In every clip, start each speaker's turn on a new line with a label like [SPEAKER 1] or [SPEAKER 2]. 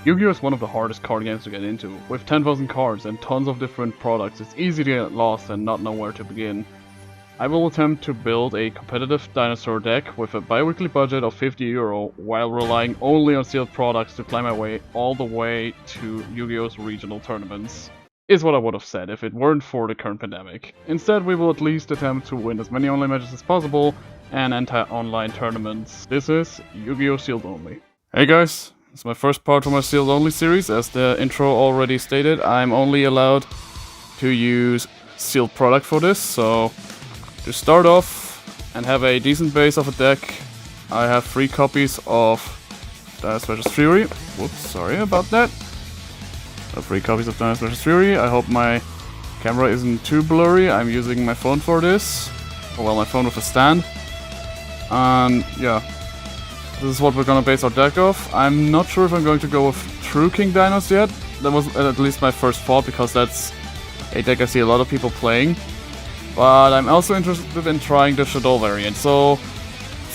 [SPEAKER 1] Yu-Gi-Oh! Is one of the hardest card games to get into. With 10,000 cards and tons of different products, it's easy to get lost and not know where to begin. I will attempt to build a competitive dinosaur deck with a bi-weekly budget of €50 while relying only on sealed products to climb my way all the way to Yu-Gi-Oh's regional tournaments. Is what I would have said if it weren't for the current pandemic. Instead, we will at least attempt to win as many online matches as possible and enter online tournaments. This is Yu-Gi-Oh! Sealed Only. Hey guys, it's my first part of my Sealed Only series. As the intro already stated, I'm only allowed to use sealed product for this, so to start off and have a decent base of a deck, I have 3 copies of Dynasty vs. Fury. Whoops, sorry about that. 3 copies of Dynasty vs. Fury. I hope my camera isn't too blurry. I'm using my phone for this. Well, my phone with a stand. And yeah, this is what we're gonna base our deck off. I'm not sure if I'm going to go with True King Dinos yet. That was at least my first thought, because that's a deck I see a lot of people playing. But I'm also interested in trying the Shadow variant. So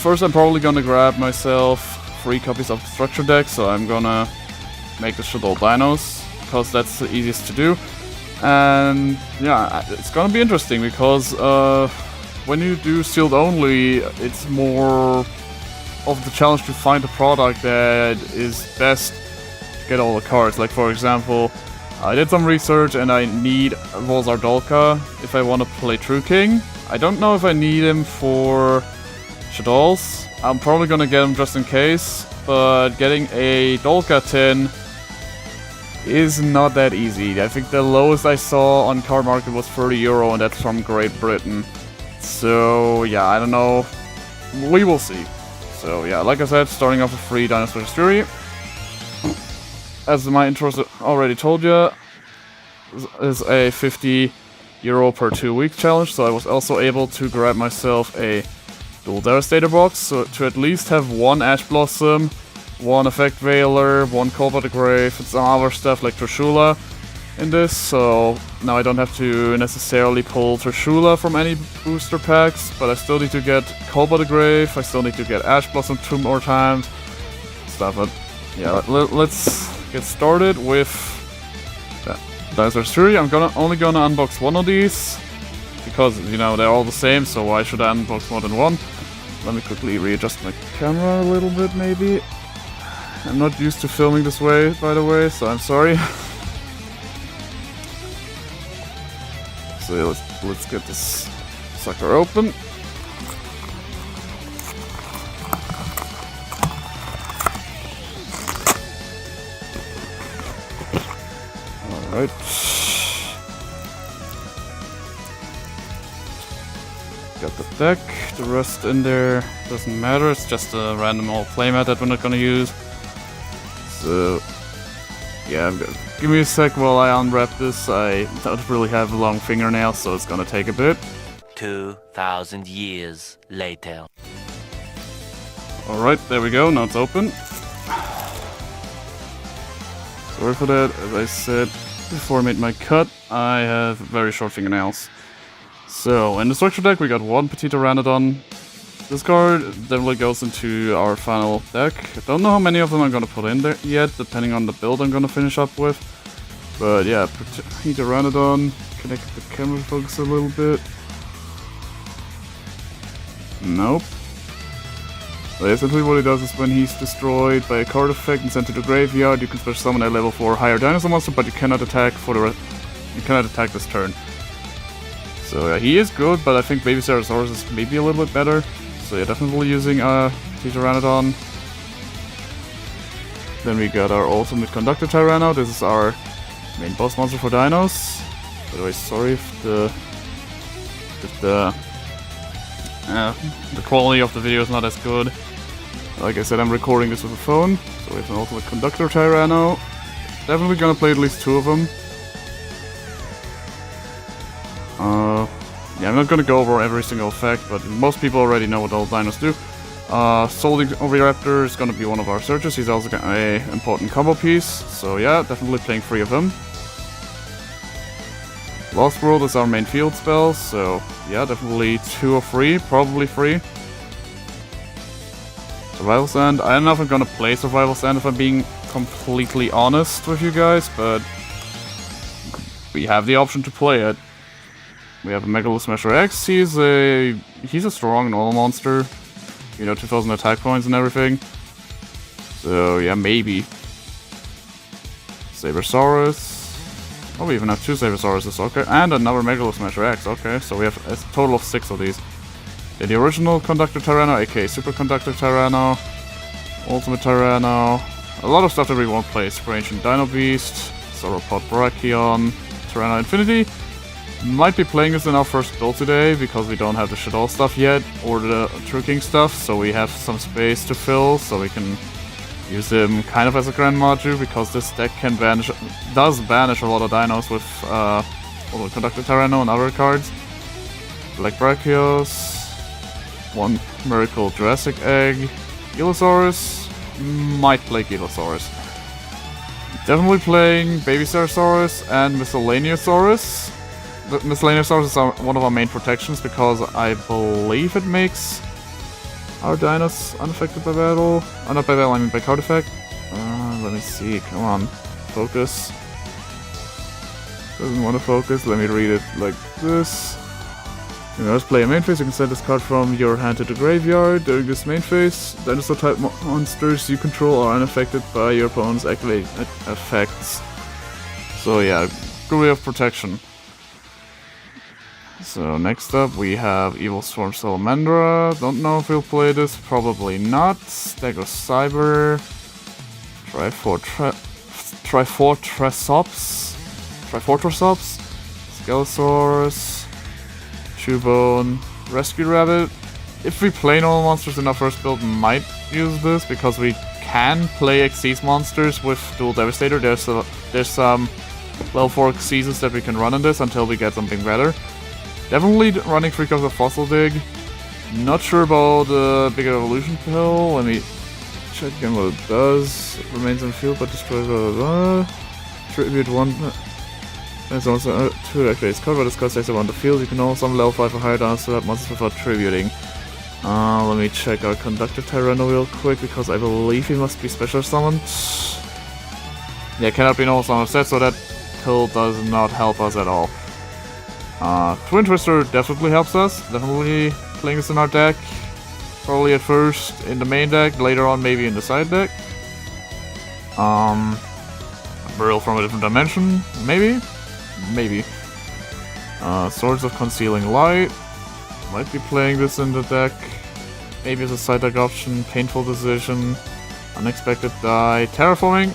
[SPEAKER 1] first I'm probably gonna grab myself 3 copies of the structure deck. So I'm gonna make the Shadow Dinos, because that's the easiest to do. And yeah, it's gonna be interesting, because when you do sealed only, it's more of the challenge to find a product that is best to get all the cards. Like for example, I did some research and I need Volzar Dolka if I want to play True King. I don't know if I need him for Shadows. I'm probably gonna get him just in case, but getting a Dolka tin is not that easy. I think the lowest I saw on card market was €30, and that's from Great Britain. So yeah, I don't know. We will see. So yeah, like I said, starting off with 3 Dynasty vs. Fury. As my intro already told you, is a €50 per 2-week challenge, so I was also able to grab myself a Dual Devastator box, so to at least have 1 Ash Blossom, 1 Effect Veiler, 1 Call by the Grave, and some other stuff like Trishula in this, so now I don't have to necessarily pull Trishula from any booster packs, but I still need to get Call by the Grave, I still need to get Ash Blossom 2 more times, stuff. But yeah, let's get started with Dynasty vs. Fury. I'm only gonna unbox 1 of these, because, you know, they're all the same, so why should I unbox more than 1? Let me quickly readjust my camera a little bit, maybe. I'm not used to filming this way, by the way, so I'm sorry. So let's get this sucker open. Alright. Got the deck, the rest in there doesn't matter, it's just a random old playmat that we're not gonna use. So yeah, give me a sec while I unwrap this. I don't really have long fingernails, so it's gonna take a bit.
[SPEAKER 2] 2,000 years later.
[SPEAKER 1] Alright, there we go, now it's open. Sorry for that, as I said before I made my cut, I have very short fingernails. So, in the structure deck we got 1 Petit Pteranodon. This card definitely goes into our final deck. I don't know how many of them I'm gonna put in there yet, depending on the build I'm gonna finish up with. But yeah, Petit Pteranodon. Connect the camera focus a little bit. Nope. So essentially what he does is when he's destroyed by a card effect and sent to the graveyard, you can special summon a level 4 higher dinosaur monster, but you cannot attack for the you cannot attack this turn. So yeah, he is good, but I think Baby Ceratosaurus is maybe a little bit better. So yeah, definitely using Tyranno. Then we got our Ultimate Conductor Tyranno. This is our main boss monster for dinos. By the way, sorry if the quality of the video is not as good. Like I said, I'm recording this with a phone. So we have an Ultimate Conductor Tyranno. Definitely gonna play at least 2 of them. Yeah, I'm not gonna go over every single effect, but most people already know what all dinos do. Solding Oviraptor is gonna be one of our searches. He's also an important combo piece, so yeah, definitely playing 3 of him. Lost World is our main field spell, so yeah, definitely 2 or 3, probably 3. Survival Sand, I don't know if I'm gonna play Survival Sand if I'm being completely honest with you guys, but we have the option to play it. We have a Megalo Smasher X. He's a strong normal monster. You know, 2000 attack points and everything. So yeah, maybe. Sabersaurus. Oh, we even have 2 Sabersauruses, okay. And another Megalo Smasher X, okay. So we have a total of 6 of these. Yeah, the original Conductor Tyranno, aka Superconductor Tyranno. Ultimate Tyranno. A lot of stuff that we won't play. Super Ancient Dino Beast. Sauropod Brachion. Tyranno Infinity. Might be playing this in our first build today, because we don't have the Shadol stuff yet, or the True King stuff, so we have some space to fill, so we can use him kind of as a Grand Maju, because this deck does banish a lot of dinos with Conductor Tyranno and other cards. Black Brachios, 1 Miracle Jurassic Egg, Gilosaurus, might play Gilosaurus. Definitely playing Baby Stegosaurus and Miscellaneousaurus. The Miscellaneousaurus is one of our main protections, because I believe it makes our dinos unaffected by battle. Oh, not by battle, I mean by card effect. Let me see, come on. Focus. Doesn't want to focus, let me read it like this. You know, play a main phase, you can send this card from your hand to the graveyard. During this main phase, dinosaur type monsters you control are unaffected by your opponent's activated effects. So yeah, good way of protection. So next up we have Evil Swarm Salamandra. Don't know if we'll play this, probably not. Stegocyber. Trifortresops. Scalesaurus. Chewbone. Rescue Rabbit. If we play normal monsters in our first build, might use this, because we can play Xyz monsters with Dual Devastator. There's some level 4 Xyzes that we can run in this until we get something better. Definitely running 3 copies of Fossil Dig. Not sure about the Big Evolution Pill. Let me check again what it does. It remains on field but destroys blah blah blah. Tribute 1. There's also 2 activates card, but this card stays around the field. You can also summon level 5 or higher downs to that monsters without tributing. Let me check our Conductor Tyranno real quick, because I believe he must be special summoned. Yeah, cannot be normal summoned set, so that pill does not help us at all. Twin Twister definitely helps us. Definitely playing this in our deck. Probably at first in the main deck, later on maybe in the side deck. Burial from a different dimension, maybe? Maybe. Swords of Concealing Light. Might be playing this in the deck. Maybe as a side deck option. Painful Decision. Unexpected Die. Terraforming.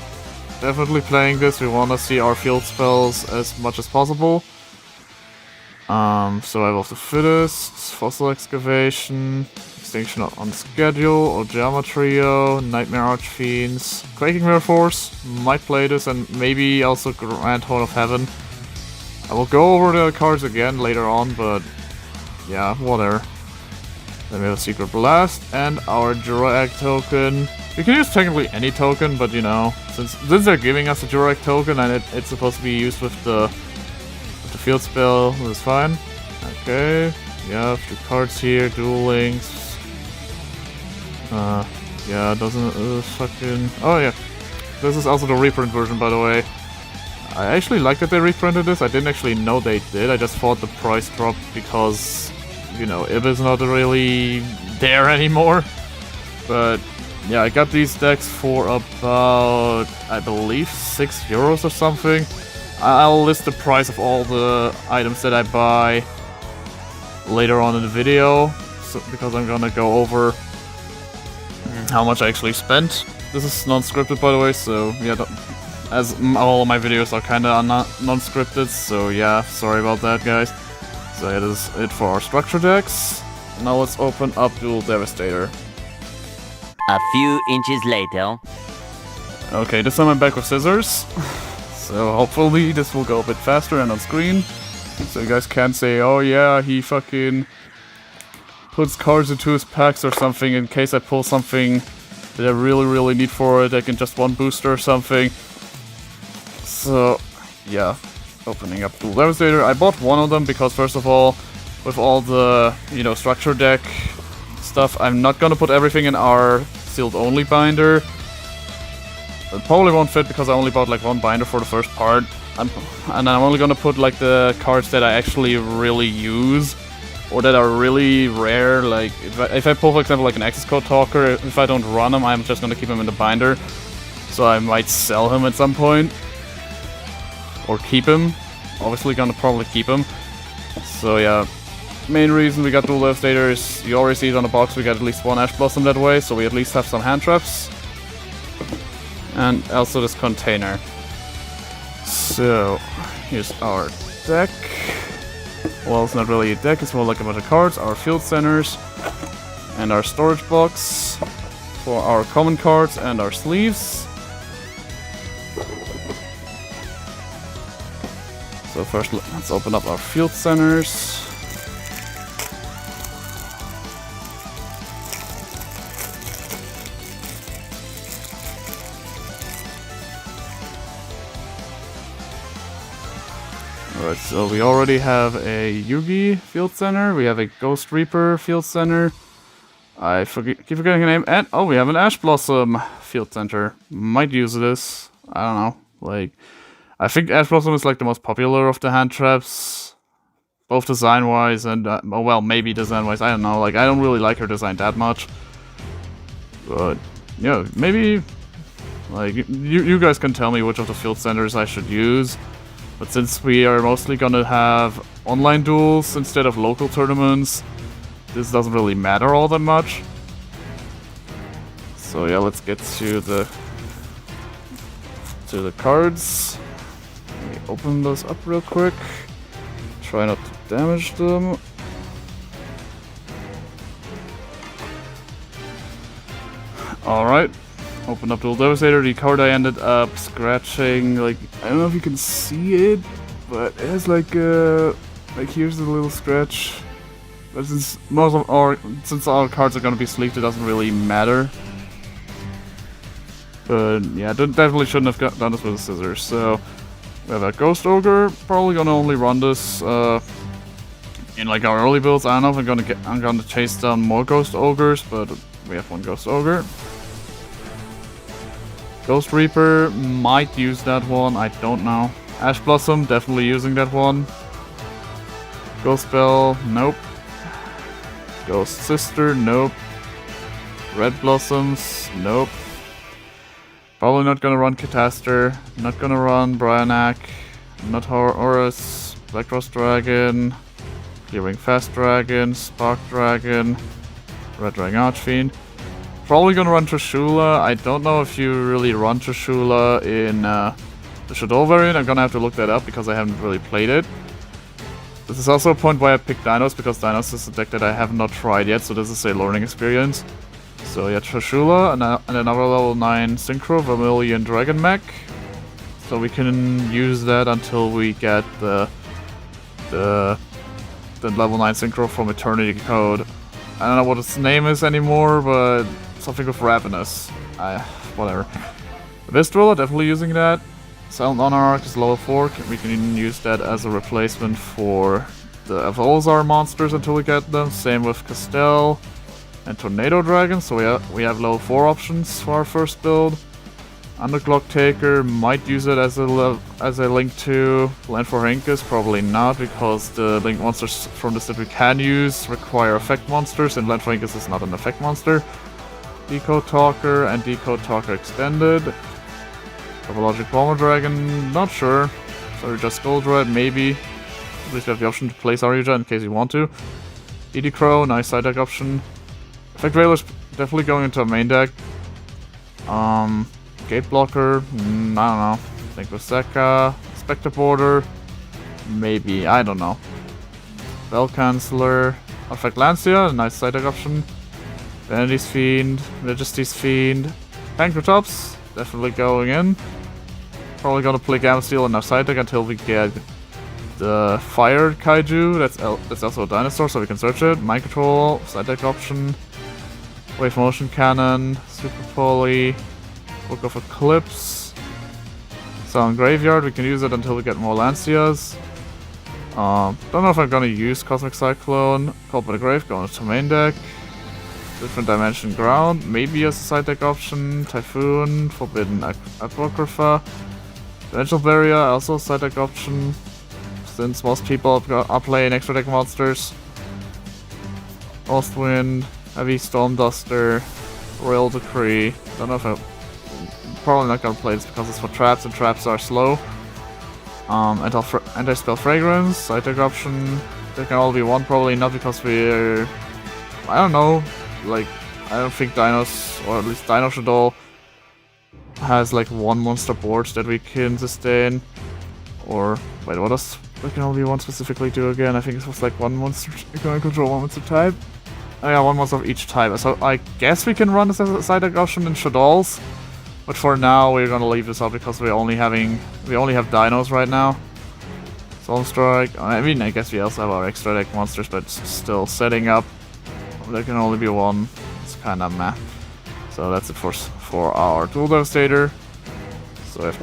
[SPEAKER 1] Definitely playing this. We want to see our field spells as much as possible. Survival of the Fittest, Fossil Excavation, Extinction on Schedule, Ojama Trio, Nightmare Archfiends, Quaking Mirror Force, might play this, and maybe also Grand Horn of Heaven. I will go over the cards again later on, but yeah, whatever. Then we have a Secret Blast, and our Judai token. We can use technically any token, but you know, since they're giving us a Judai token and it's supposed to be used with the field spell, that's fine. Okay, yeah, 2 cards here, Duel Links. Yeah, doesn't fucking. Oh yeah, this is also the reprint version, by the way. I actually like that they reprinted this. I didn't actually know they did. I just thought the price dropped because, you know, Ibis not really there anymore. But yeah, I got these decks for about, I believe, €6 or something. I'll list the price of all the items that I buy later on in the video, because I'm gonna go over how much I actually spent. This is non-scripted, by the way, so yeah, as all of my videos are kinda non-scripted, so yeah, sorry about that, guys. So yeah, this is it for our structure decks. Now let's open up Dual Devastator.
[SPEAKER 2] A few inches later.
[SPEAKER 1] Okay, this time I'm back with scissors. So hopefully this will go a bit faster and on screen. So you guys can't say, oh yeah, he fucking puts cards into his packs or something in case I pull something that I really need for it. I can just 1 booster or something. So yeah, opening up Dual Devastator. I bought 1 of them because first of all, with all the, you know, structure deck stuff, I'm not gonna put everything in our sealed only binder. It probably won't fit because I only bought like one binder for the first part. And I'm only gonna put like the cards that I actually really use, or that are really rare. Like if I pull, for example, like an access code talker, if I don't run him, I'm just gonna keep him in the binder. So I might sell him at some point, or keep him. Obviously gonna probably keep him. So yeah, main reason we got Duel Devastator is you already see it on the box. We got at least one Ash Blossom that way, so we at least have some hand traps. And also this container. So, here's our deck. Well, it's not really a deck, it's more like a bunch of cards, our field centers, and our storage box for our common cards and our sleeves. So first, let's open up our field centers. Alright, so we already have a Yugi field center, we have a Ghost Reaper field center, keep forgetting the name, and oh, we have an Ash Blossom field center. Might use this, I don't know, like, I think Ash Blossom is like the most popular of the hand traps, both design-wise and, well, maybe design-wise, I don't know, like, I don't really like her design that much, but, yeah, maybe, like, you guys can tell me which of the field centers I should use. But since we are mostly gonna have online duels instead of local tournaments, this doesn't really matter all that much. So yeah, let's get to the cards. Let me open those up real quick. Try not to damage them. Alright. Open up Duel Devastator. The card I ended up scratching, like, I don't know if you can see it, but it has like here's a little scratch. But since since all cards are gonna be sleeved, it doesn't really matter. But yeah, definitely shouldn't have done this with the scissors. So we have a Ghost Ogre. Probably gonna only run this in like our early builds. I don't know if I'm gonna chase down more Ghost Ogres, but we have one Ghost Ogre. Ghost Reaper, might use that one, I don't know. Ash Blossom, definitely using that one. Ghost Bell, nope. Ghost Sister, nope. Red Blossoms, nope. Probably not gonna run Cataster, not gonna run Bryanak, not Horus, Black Rose Dragon, Clearing Fast Dragon, Spark Dragon, Red Dragon Archfiend. Probably gonna run Trishula. I don't know if you really run Trishula in the Judai variant. I'm gonna have to look that up because I haven't really played it. This is also a point why I picked Dinos, because Dinos is a deck that I have not tried yet, so this is a learning experience. So yeah, Trishula and another level 9 Synchro Vermilion Dragon Mech. So we can use that until we get the level 9 Synchro from Eternity Code. I don't know what its name is anymore, but something with Ravenous. Whatever. Vistwiller, definitely using that. Silent Monarch is level 4. We can use that as a replacement for the Evolzar monsters until we get them. Same with Castell and Tornado Dragon. So we have level 4 options for our first build. Underclock Taker, might use it as a link to Land for Hinkers, probably not, because the link monsters from this that we can use require effect monsters, and Land for Hinkers is not an effect monster. Decode Talker and Decode Talker Extended. Topologic Bomber Dragon, not sure. Sarija Skull Dread, maybe. At least we have the option to play Sarija in case you want to. DD Crow, nice side deck option. Effect Veiler's definitely going into a main deck. Gate Blocker, I don't know. Think Oseka, Spectre Border, maybe, I don't know. Bell Canceller, Artifact Lancia, nice side deck option. Vanity's Fiend, Majesty's Fiend, Pancratops, definitely going in. Probably gonna play Gamma Steel in our side deck until we get the Fire Kaiju, that's also a dinosaur, so we can search it. Mind Control, side deck option. Wave Motion Cannon, Super Poly. Book of Eclipse. Sound Graveyard, we can use it until we get more Lancias. Don't know if I'm gonna use Cosmic Cyclone. Called by the Grave, going to main deck.
[SPEAKER 3] different dimension ground, maybe as a side deck option. Typhoon, Forbidden Apocrypha. Dimensional Barrier, also a side deck option, since most people are playing extra deck monsters. Ostwind, Heavy Storm Duster, Royal Decree. Don't know if I'm probably not gonna play this because it's for traps and traps are slow. Anti-Spell Fragrance, side deck option. There can all be one, probably not because we're... I don't know, like, I don't think Dinos, or at least Dino Shadol, has like one monster board that we can sustain. Or, wait, what does there can only be one specifically do again? I think it was like one monster, you can control one monster type. Oh yeah, one monster of each type. So I guess we can run this as a side deck option in Shadols. But for now, we're gonna leave this out because we only have dinos right now. Soul Strike. I mean, I guess we also have our extra deck monsters, but still setting up. There can only be one. It's kind of meh. So that's it for our Duel Devastator. So we have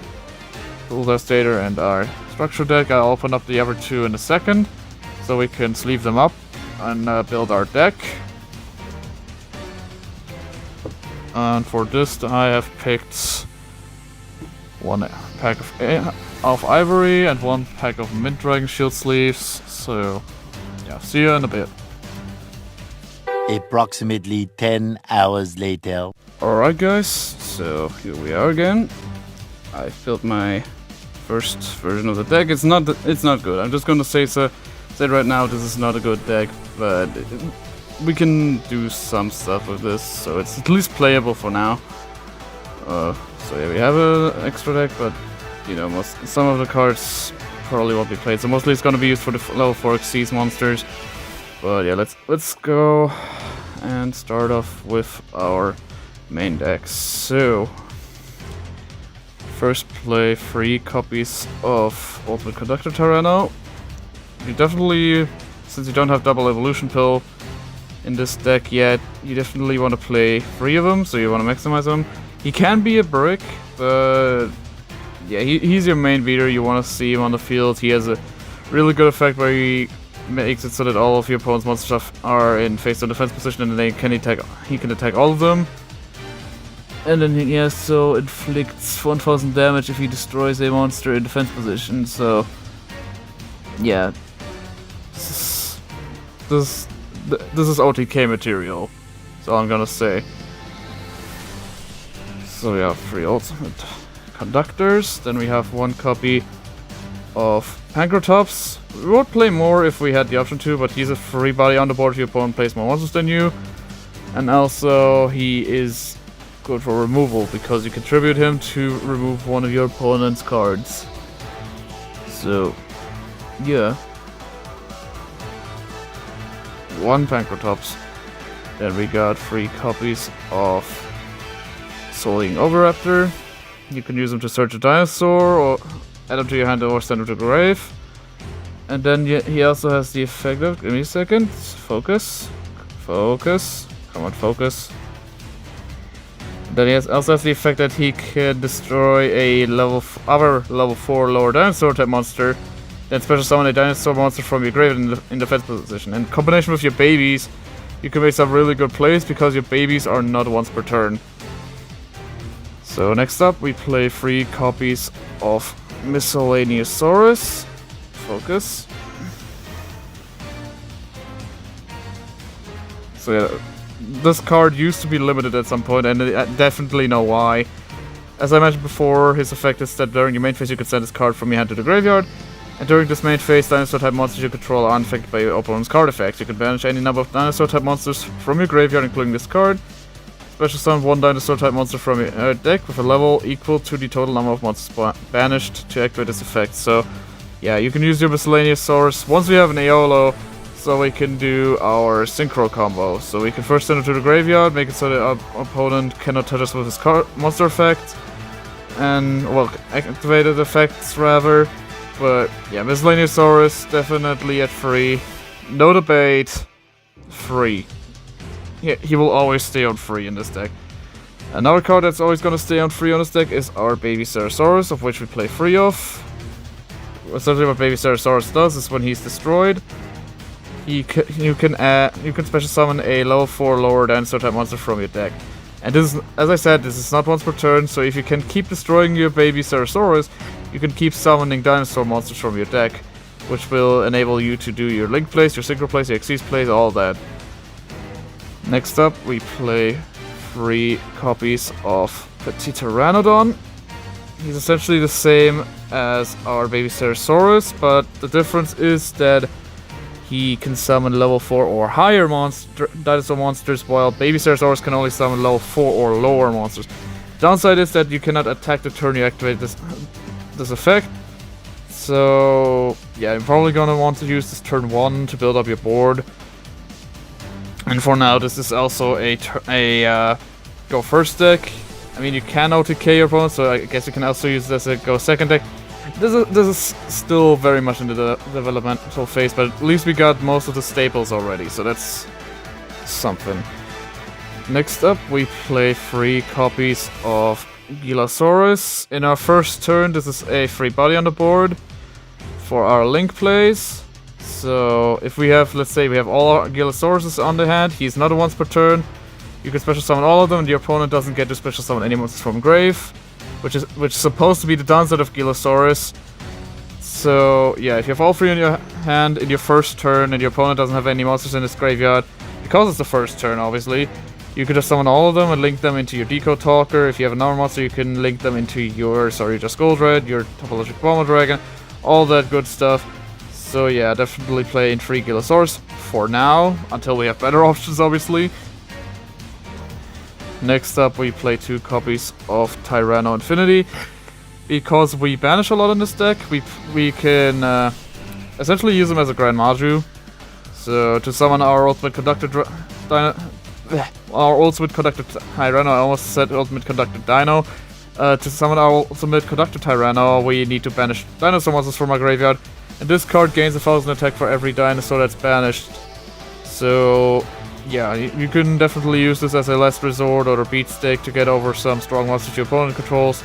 [SPEAKER 3] Duel Devastator and our structure deck. I'll open up the other two in a second, so we can sleeve them up and build our deck. And for this, I have picked one pack of Ivory and one pack of Mint Dragon Shield Sleeves. So, yeah, see you in a bit.
[SPEAKER 2] Approximately 10 hours later.
[SPEAKER 1] Alright guys, so here we are again. I built my first version of the deck. It's not good. I'm just gonna say right now this is not a good deck, but we can do some stuff with this, so it's at least playable for now. So yeah, we have an extra deck, but you know, some of the cards probably won't be played. So mostly it's gonna be used for the level 4 Xyz monsters. But yeah, let's go and start off with our main deck. So first play 3 copies of Ultimate Conductor Tyranno. You definitely, since you don't have double evolution pill in this deck yet, you definitely want to play 3 of them, so you want to maximize them. He can be a brick, but yeah, he's your main beater. You want to see him on the field. He has a really good effect where he makes it so that all of your opponent's monster stuff are in face or defense position, and then he can attack all of them. And then he also inflicts 1000 damage if he destroys a monster in defense position. So yeah, this is OTK material. That's all I'm gonna say. So we have 3 ultimate conductors. Then we have 1 copy of Pancratops. We would play more if we had the option to, but he's a free body on the board if your opponent plays more monsters than you. And also he is good for removal because you contribute him to remove one of your opponent's cards. So yeah, 1 Pancratops. Then we got 3 copies of Soaring Oviraptor. You can use them to search a dinosaur, or add them to your hand, or send them to the grave. And then he also has the effect of, give me a second, focus, come on, focus. Then he also has the effect that he can destroy a other level 4 lower dinosaur type monster, then special summon a dinosaur monster from your grave in defense position. In combination with your babies, you can make some really good plays because your babies are not once per turn. So next up, we play 3 copies of Miscellaneousaurus. Focus. So yeah, this card used to be limited at some point, and I definitely know why. As I mentioned before, his effect is that during your main phase you can send this card from your hand to the graveyard, and during this main phase, dinosaur type monsters you control are unaffected by your opponent's card effects. You can banish any number of dinosaur type monsters from your graveyard, including this card. Special summon 1 dinosaur type monster from your deck with a level equal to the total number of monsters banished to activate this effect. So yeah, you can use your Miscellaneousaurus once we have an Aeolo, so we can do our Synchro combo. So we can first send it to the graveyard, make it so that our opponent cannot touch us with his monster effect, and, well, activated effects rather. But yeah, Miscellaneousaurus definitely at 3. No debate, 3. He will always stay on 3 in this deck. Another card that's always going to stay on 3 on this deck is our Baby Ceratosaurus, of which we play 3 of. Essentially what Baby Ceratosaurus does is when he's destroyed,
[SPEAKER 3] you can special summon a level 4 lower dinosaur type monster from your deck. And this is, as I said, this is not once per turn, so if you can keep destroying your baby Ceratosaurus, you can keep summoning dinosaur monsters from your deck, which will enable you to do your link plays, your synchro plays, your Xyz plays, all that. Next up, we play 3 copies of Petit Pteranodon. He's essentially the same as our baby Ceratosaurus, but the difference is that he can summon level 4 or higher dinosaur monsters, while baby Ceratosaurus can only summon level 4 or lower monsters. Downside is that you cannot attack the turn you activate this effect. So yeah, you're probably gonna want to use this turn 1 to build up your board. And for now, this is also a go first deck. I mean, you can OTK your opponent, so I guess you can also use this as a go second deck. This is still very much into the developmental phase, but at least we got most of the staples already, so that's something. Next up, we play 3 copies of Gilasaurus. In our first turn, this is a free body on the board for our link plays. So if we have, let's say we have all our Gilasauruses on the hand, he's not a once per turn. You can special summon all of them, and the opponent doesn't get to special summon any monsters from grave, which is supposed to be the downside of Gilasaurus. So yeah, if you have all 3 in your hand in your first turn, and your opponent doesn't have any monsters in his graveyard, because it's the first turn, obviously, you could just summon all of them and link them into your Decode Talker. If you have another monster, you can link them into your Just Gold Red, your Topologic Bomber Dragon, all that good stuff. So yeah, definitely play in 3 Gilasaurus for now, until we have better options, obviously. Next up, we play 2 copies of Tyranno Infinity. Because we banish a lot in this deck, we can essentially use them as a Grand Maju. So to summon our Ultimate Conductor Tyranno, I almost said Ultimate Conductor Dino. To summon our Ultimate Conductor Tyranno, we need to banish dinosaur monsters from our graveyard. And this card gains 1000 attack for every dinosaur that's banished. So yeah, you can definitely use this as a last resort or a beat stick to get over some strong monsters your opponent controls.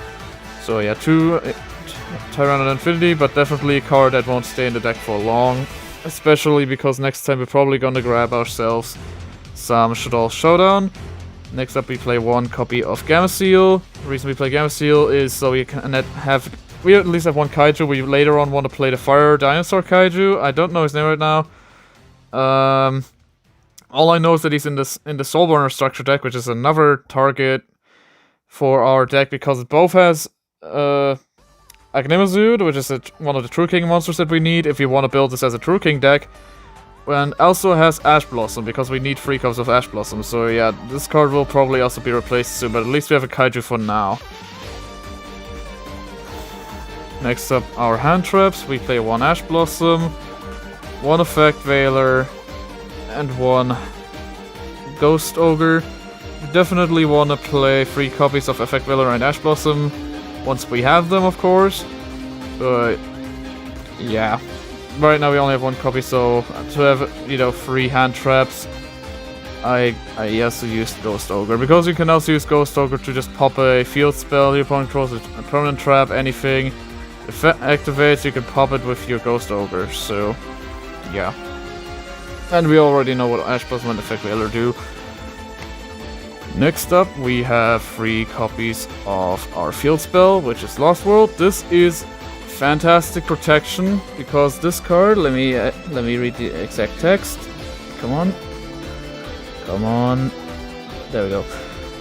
[SPEAKER 3] So yeah, 2 Tyranno Infinity, but definitely a card that won't stay in the deck for long. Especially because next time we're probably gonna grab ourselves some Shaddoll Showdown. Next up, we play 1 copy of Gameciel. The reason we play Gameciel is so we can we at least have 1 kaiju. We later on want to play the Fire Dinosaur Kaiju. I don't know his name right now. All I know is that he's in the Soulburner structure deck, which is another target for our deck because it both has Agnimazud, which is one of the True King monsters that we need if we want to build this as a True King deck, and also has Ash Blossom because we need 3 copies of Ash Blossom. So yeah, this card will probably also be replaced soon, but at least we have a kaiju for now. Next up, our hand traps. We play 1 Ash Blossom, 1 Effect Veiler, and 1 Ghost Ogre. We definitely want to play 3 copies of Effect Veiler and Ash Blossom once we have them, of course. But yeah, right now we only have 1 copy, so to have 3 hand traps, I also used Ghost Ogre because you can also use Ghost Ogre to just pop a field spell your opponent controls, a permanent trap, anything. If it activates, you can pop it with your Ghost Ogre. So yeah. And we already know what Ash Blossom and Effect Veiler do. Next up, we have 3 copies of our field spell, which is Lost World. This is fantastic protection because this card. Let me read the exact text. Come on. There we go.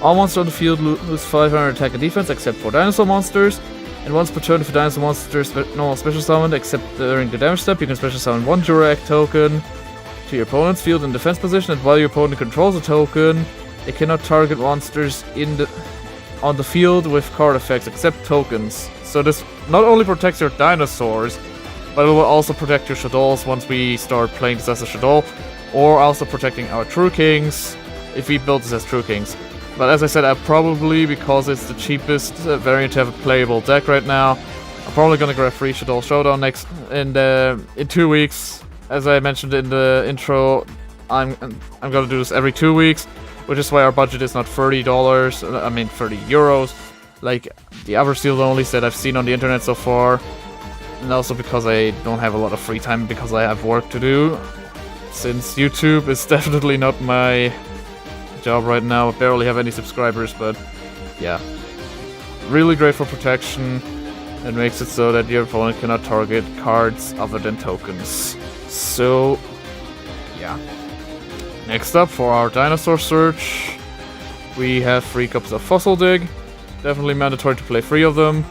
[SPEAKER 3] All monsters on the field lose 500 attack and defense except for dinosaur monsters. And once per turn, if a dinosaur monster is normal special summoned, except during the damage step, you can special summon 1 Jurac token to your opponent's field in defense position, and while your opponent controls a token, it cannot target monsters on the field with card effects except tokens. So this not only protects your dinosaurs, but it will also protect your Shaddolls once we start playing this as a Shaddoll, or also protecting our True Kings if we build this as True Kings. But as I said, because it's the cheapest variant to have a playable deck right now, I'm probably gonna grab 3 Shaddoll Showdown in 2 weeks. As I mentioned in the intro, I'm gonna do this every 2 weeks, which is why our budget is not $30. I mean 30 euros, like the other sealed onlys that I've seen on the internet so far, and also because I don't have a lot of free time because I have work to do. since YouTube is definitely not my job right now. I barely have any subscribers, but yeah. Really great for protection. It makes it so that your opponent cannot target cards other than tokens. So, yeah. Next up, for our dinosaur search, we have 3 copies of Fossil Dig. Definitely mandatory to play 3 of them.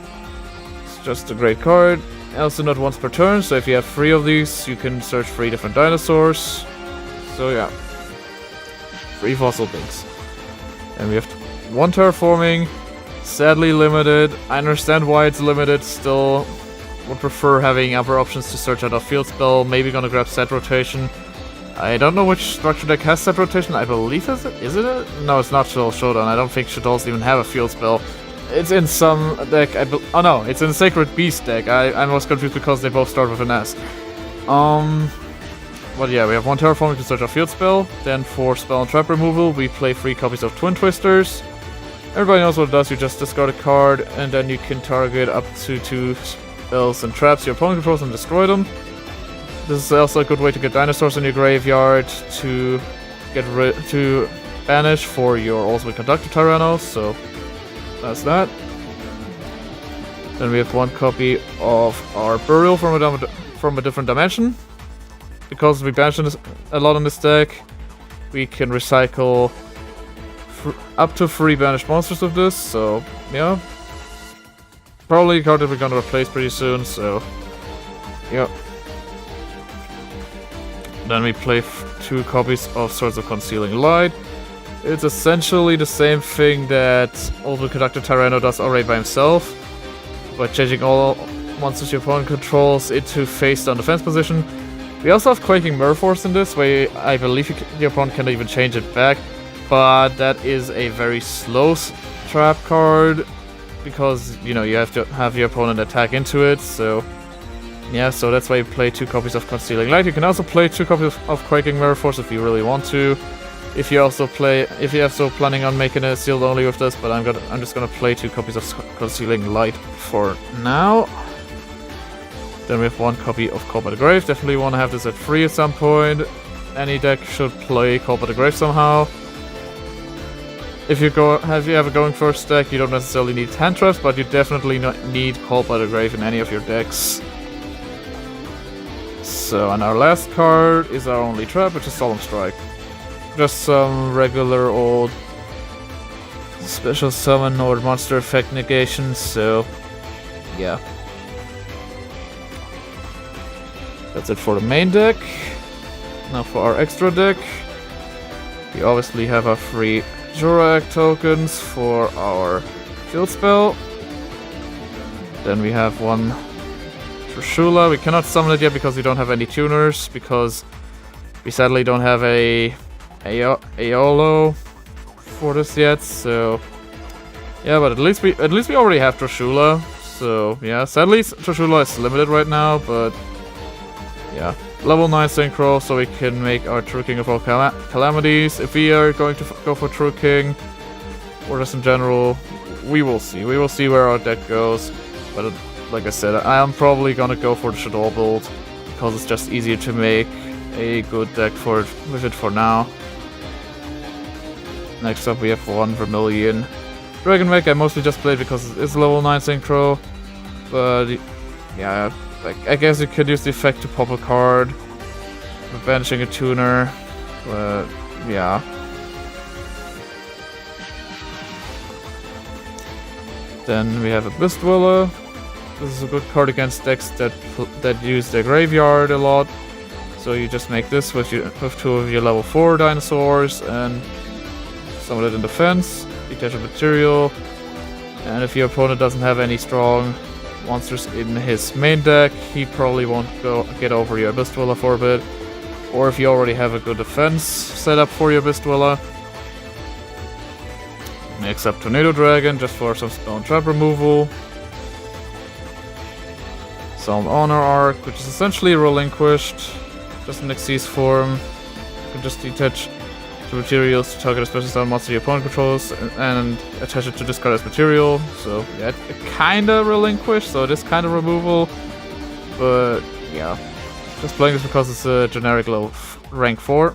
[SPEAKER 3] It's just a great card. Also not once per turn, so if you have 3 of these, you can search 3 different dinosaurs. So yeah. 3 Fossil Digs. And we have 1 Terraforming. Sadly limited. I understand why it's limited, still would prefer having other options to search out a field spell. Maybe gonna grab Set Rotation. I don't know which structure deck has Set Rotation. I believe is it? No, it's not Shadol Showdown. I don't think Shadols even have a field spell. It's in some deck. Oh no, it's in Sacred Beast deck. I was confused because they both start with an S. But yeah, we have 1 Terraforming to search our field spell. Then for spell and trap removal, we play 3 copies of Twin Twisters. Everybody knows what it does. You just discard a card, and then you can target up to 2 spells and traps your opponent controls and destroy them. This is also a good way to get dinosaurs in your graveyard to to banish for your Ultimate Conductor Tyranno. So that's that. Then we have 1 copy of our Burial from a different dimension. Because we banish a lot in this deck, we can recycle up to 3 banished monsters with this, so yeah. Probably a card that we're gonna replace pretty soon, so yeah. Then we play 2 copies of Swords of Concealing Light. It's essentially the same thing that Ultimate Conductor Tyranno does already by himself, by changing all monsters your opponent controls into face-down defense position. We also have Quaking Mirror Force in this, where I believe your opponent can even change it back. But that is a very slow trap card, because, you know, you have to have your opponent attack into it, so yeah, so that's why you play 2 copies of Concealing Light. You can also play 2 copies of Quaking Mirror Force if you really want to. If you also planning on making a sealed only with this, but I'm just gonna play 2 copies of Concealing Light for now. Then we have 1 copy of Call by the Grave. Definitely want to have this at 3 at some point. Any deck should play Call by the Grave somehow. If you have a going first deck, you don't necessarily need hand traps, but you definitely need Call by the Grave in any of your decks. So, and our last card is our only trap, which is Solemn Strike. Just some regular old special summon or monster effect negation, so yeah. That's it for the main deck. Now for our extra deck, we obviously have our 3 Jurag tokens for our field spell. Then we have 1 Trishula. We cannot summon it yet because we don't have any tuners, because we sadly don't have a Aolo for this yet. So yeah, but at least we already have Trishula. So yeah, sadly Trishula is limited right now, but yeah. Level 9 Synchro, so we can make our True King of all calamities. If we are going to go for True King, or just in general, we will see. We will see where our deck goes. But like I said, I am probably gonna go for the Shadow build, because it's just easier to make a good deck with it for now. Next up we have 1 Vermilion Dragon Mech. I mostly just played because it's level 9 Synchro. But yeah, like, I guess you could use the effect to pop a card with banishing a tuner, but yeah. Then we have Abyss Dweller. This is a good card against decks that use their graveyard a lot. So you just make this with 2 of your level 4 dinosaurs and summon it in defense, detach a material, and if your opponent doesn't have any strong monsters in his main deck, he probably won't get over your Abyss Dweller for a bit. Or if you already have a good defense set up for your Abyss Dweller. Next up, Tornado Dragon, just for some spell and trap removal. Solemn Honor Arc, which is essentially relinquished, just in Xyz form. You can just detach the materials to target a special summon monster your opponent controls and attach it to discard as material. So yeah, it kinda relinquished, so it is kinda removal. But yeah. Just playing this because it's a generic low rank 4.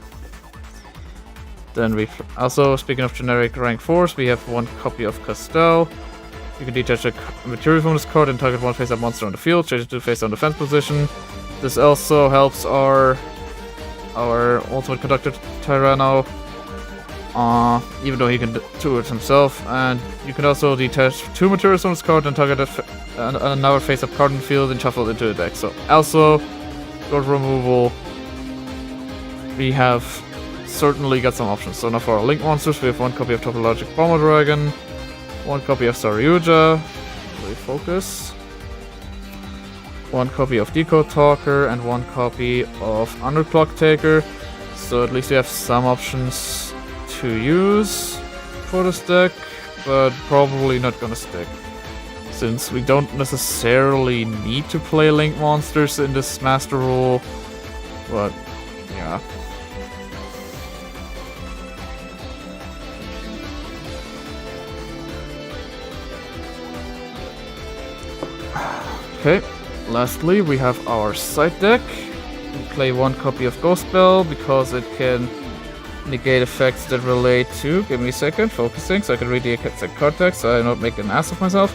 [SPEAKER 3] Then we also, speaking of generic rank 4s, we have one copy of Castell. You can detach a material from this card and target one face-up monster on the field, change it to face-down defense position. This also helps our ultimate conductor Tyranno, even though he can do it himself. And you can also detach 2 materials from this card and target another face-up card in the field and shuffle it into the deck. So also, card removal, we have certainly got some options. So now for our Link monsters, we have one copy of Topologic Bomber Dragon, one copy of Saryuja, really focus, one copy of Decode Talker, and one copy of Underclock Taker. So at least we have some options to use for this deck, but probably not gonna stick, since we don't necessarily need to play Link monsters in this Master Rule, but yeah. Okay, lastly we have our side deck. We play one copy of Ghost Bell because it can negate effects that relate to... Give me a second, focusing, so I can read the exact card text so I don't make an ass of myself.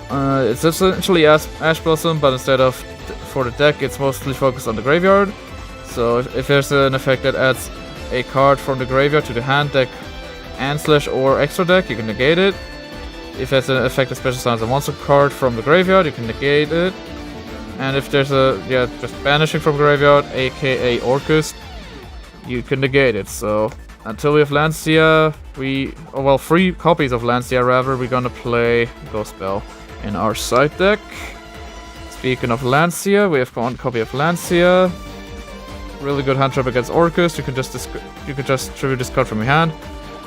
[SPEAKER 3] It's essentially Ash Blossom, but instead of for the deck, it's mostly focused on the graveyard. So if there's an effect that adds a card from the graveyard to the hand, deck, and / or extra deck, you can negate it. If there's an effect that special summons a monster card from the graveyard, you can negate it. And if there's just banishing from graveyard, aka Orcust, you can negate it. So until we have Lancia, 3 copies of Lancia rather, we're gonna play Ghost Bell in our side deck. Speaking of Lancia, we have one copy of Lancia. Really good hand trap against Orcust. You can just tribute this card from your hand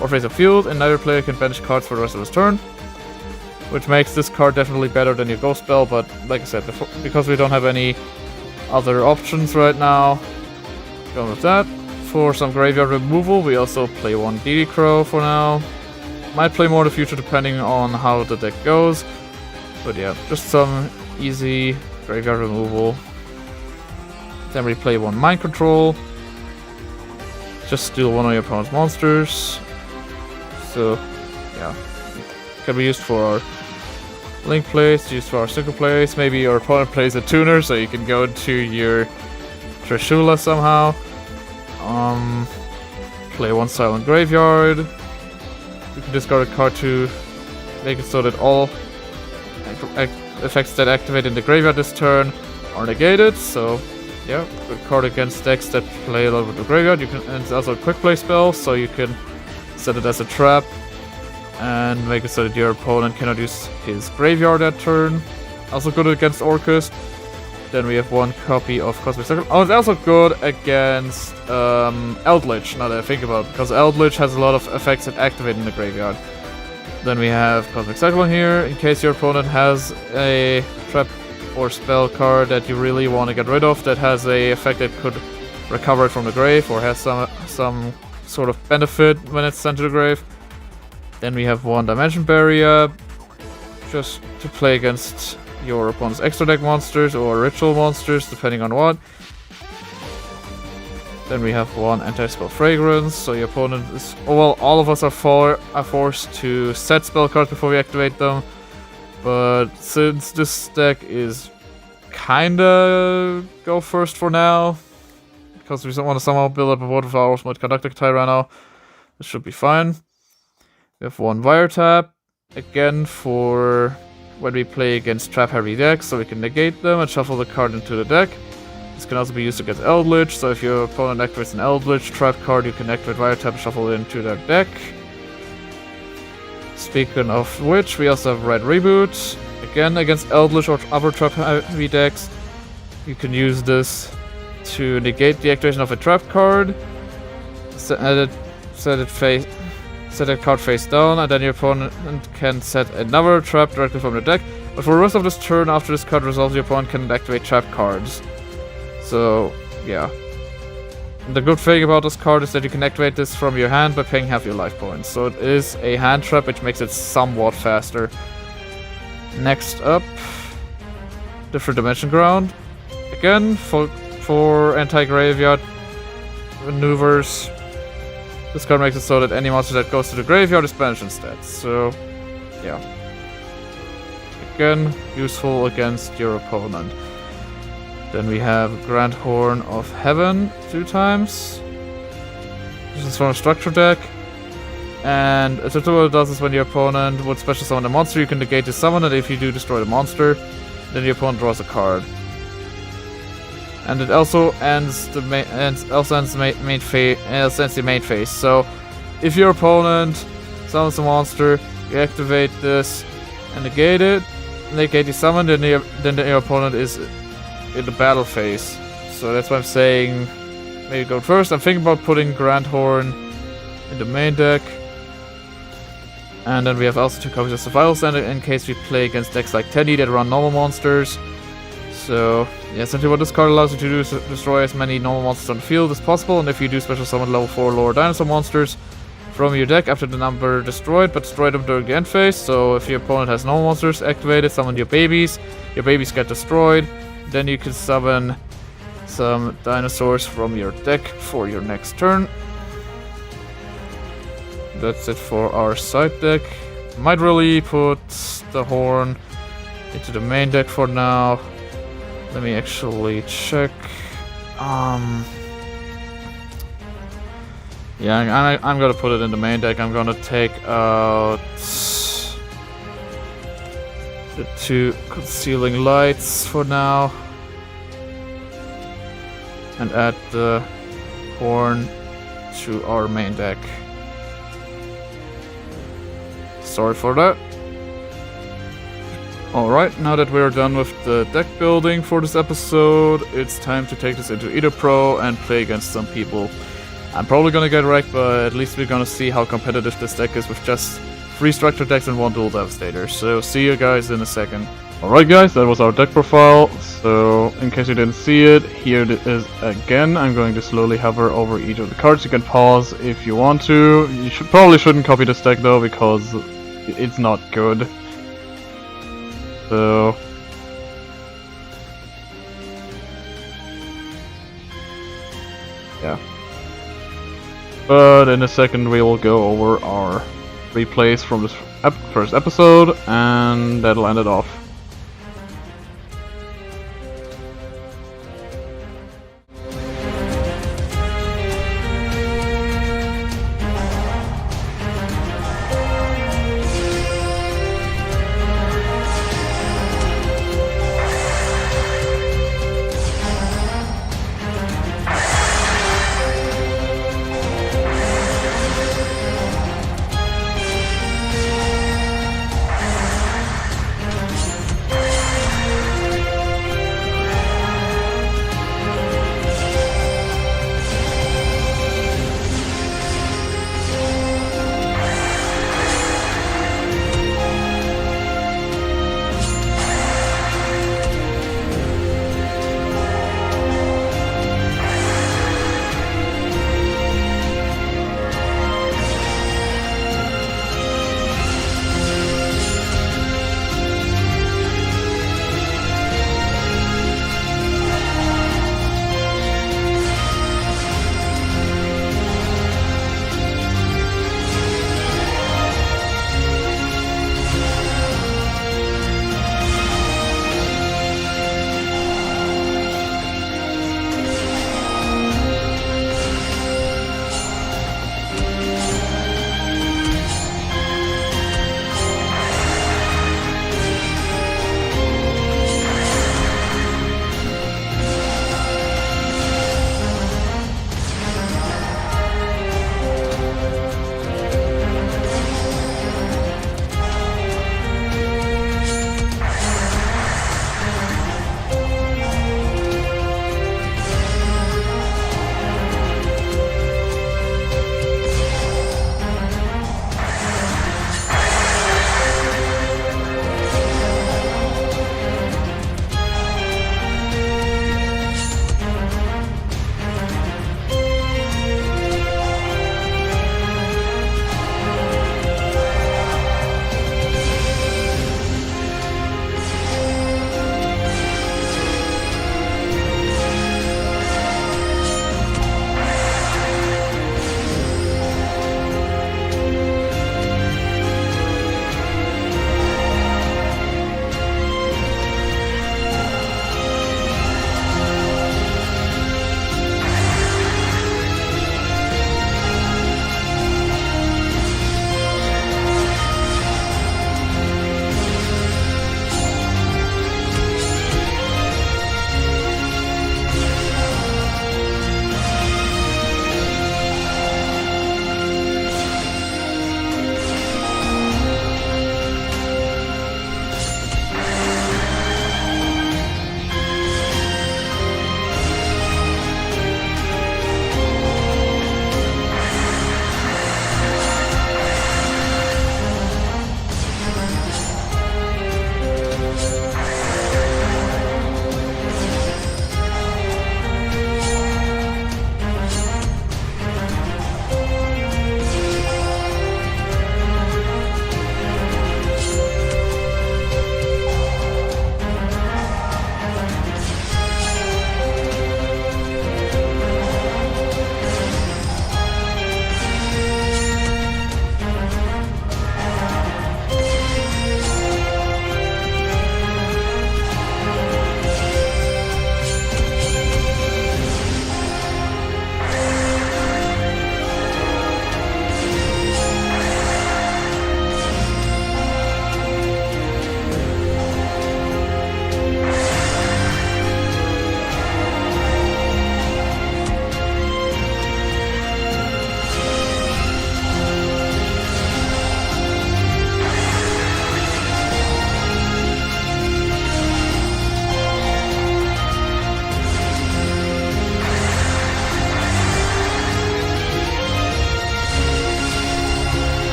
[SPEAKER 3] or face a field, and neither player can banish cards for the rest of his turn, which makes this card definitely better than your Ghost Bell. But like I said, because we don't have any other options right now, going with that. For some graveyard removal, we also play one DD Crow for now. Might play more in the future depending on how the deck goes. But yeah, just some easy graveyard removal. Then we play one Mind Control. Just steal one of your opponent's monsters. So yeah, can be used for our Link plays, used for our single plays. Maybe your opponent plays a tuner, so you can go into your Trishula somehow. Play one Silent Graveyard. You can discard a card to make it so that all effects that activate in the graveyard this turn are negated. So yeah, good card against decks that play a lot with the graveyard. You can, and it's also a quick play spell, so you can set it as a trap and make it so that your opponent cannot use his graveyard that turn. Also good against Orcust. Then we have one copy of Cosmic Circle. Oh, it's also good against Eldritch, now that I think about it, because Eldritch has a lot of effects that activate in the graveyard. Then we have Cosmic Cyclone here, in case your opponent has a trap or spell card that you really want to get rid of that has a effect that could recover it from the grave or has some sort of benefit when it's sent to the grave. Then we have one Dimension Barrier, just to play against your opponent's extra deck monsters or ritual monsters, depending on what. Then we have one Anti-Spell Fragrance, so your opponent is... well, all of us are forced to set spell cards before we activate them. But since this deck is kinda go first for now, because we want to somehow build up a board with our Ultimate Conductor Tyranno, this should be fine. We have one Wiretap, again for when we play against trap-heavy decks, so we can negate them and shuffle the card into the deck. This can also be used against Eldritch, so if your opponent activates an Eldritch trap card, you can activate Wiretap and shuffle it into their deck. Speaking of which, we also have Red Reboot. Again, against Eldritch or other trap-heavy decks, you can use this to negate the activation of a trap card, set that card face down, and then your opponent can set another trap directly from the deck. But for the rest of this turn, after this card resolves, your opponent can activate trap cards. So, yeah. The good thing about this card is that you can activate this from your hand by paying half your life points. So it is a hand trap, which makes it somewhat faster. Next up, Different Dimension Ground. Again, for anti-graveyard maneuvers. This card makes it so that any monster that goes to the graveyard is banished instead. So, yeah. Again, useful against your opponent. Then we have Grand Horn of Heaven 2 times. This is from a structure deck. And a tutorial does is when your opponent would special summon a monster, you can negate the summon, and if you do destroy the monster, then your opponent draws a card. And it also ends the main phase. So, if your opponent summons a monster, you activate this and negate the summon, then your opponent is in the battle phase. So that's why I'm saying maybe go first. I'm thinking about putting Grand Horn in the main deck. And then we have also 2 copies of Survival Standard in case we play against decks like Teddy that run normal monsters. So, yeah, essentially what this card allows you to do is destroy as many normal monsters on the field as possible, and if you do special summon level 4 lower dinosaur monsters from your deck after the number destroyed, but destroy them during the end phase. So if your opponent has normal monsters activated, summon your babies get destroyed, then you can summon some dinosaurs from your deck for your next turn. That's it for our side deck. Might really put the horn into the main deck for now. Let me actually check. Yeah, I'm gonna put it in the main deck. I'm gonna take out the 2 concealing lights for now. And add the horn to our main deck. Sorry for that. Alright, now that we're done with the deck building for this episode, it's time to take this into Edo Pro and play against some people. I'm probably gonna get wrecked, but at least we're gonna see how competitive this deck is with just 3 structure decks and 1 Dual Devastator. So see you guys in a second. Alright guys, that was our deck profile. So in case you didn't see it, here it is again. I'm going to slowly hover over each of the cards. You can pause if you want to. You probably shouldn't copy this deck though, because it's not good. So yeah. But in a second we will go over our replays from this first episode, and that'll end it off.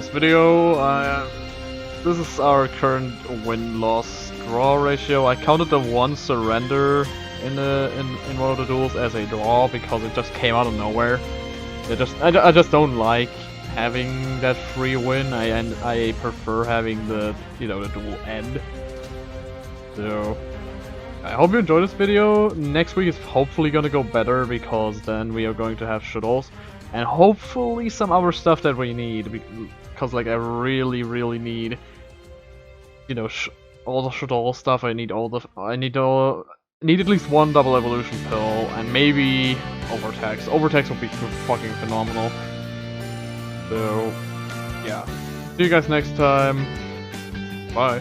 [SPEAKER 1] this video. This is our current win-loss draw ratio. I counted the one surrender in one of the duels as a draw because it just came out of nowhere. I just don't like having that free win. I prefer having the the duel end. So I hope you enjoyed this video. Next week is hopefully gonna go better because then we are going to have Shadows and hopefully some other stuff that we need, because like I really need all the Shadow stuff. I need at least one double evolution pill and maybe overtax. Overtax would be fucking phenomenal. So yeah, see you guys next time. Bye.